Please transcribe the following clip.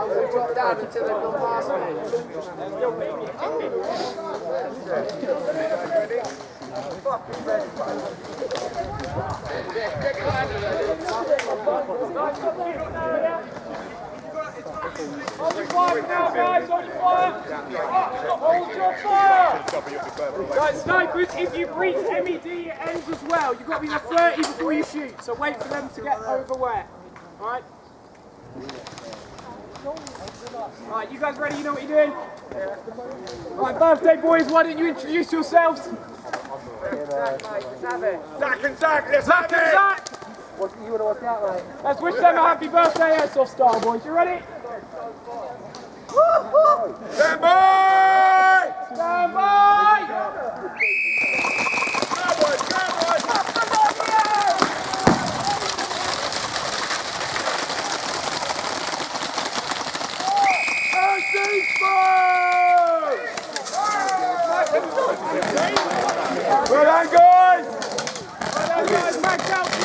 will drop down until they've gone past me. Hold your fire now, guys, hold your fire! Hold your fire! Right, snipers, if you breach MED, it ends as well. You've got to be the 30 before you shoot, so wait for them to get over where. Alright? Alright, you guys ready? You know what you're doing? Alright, birthday boys, why don't you introduce yourselves? Zach and Zach, let's have it! Zach! Let's wish them a happy birthday, airsoft style, boys. You ready? Stand by! Stand by! Cowboys, cowboys! Well done, guys! Well done, guys. Max out, please.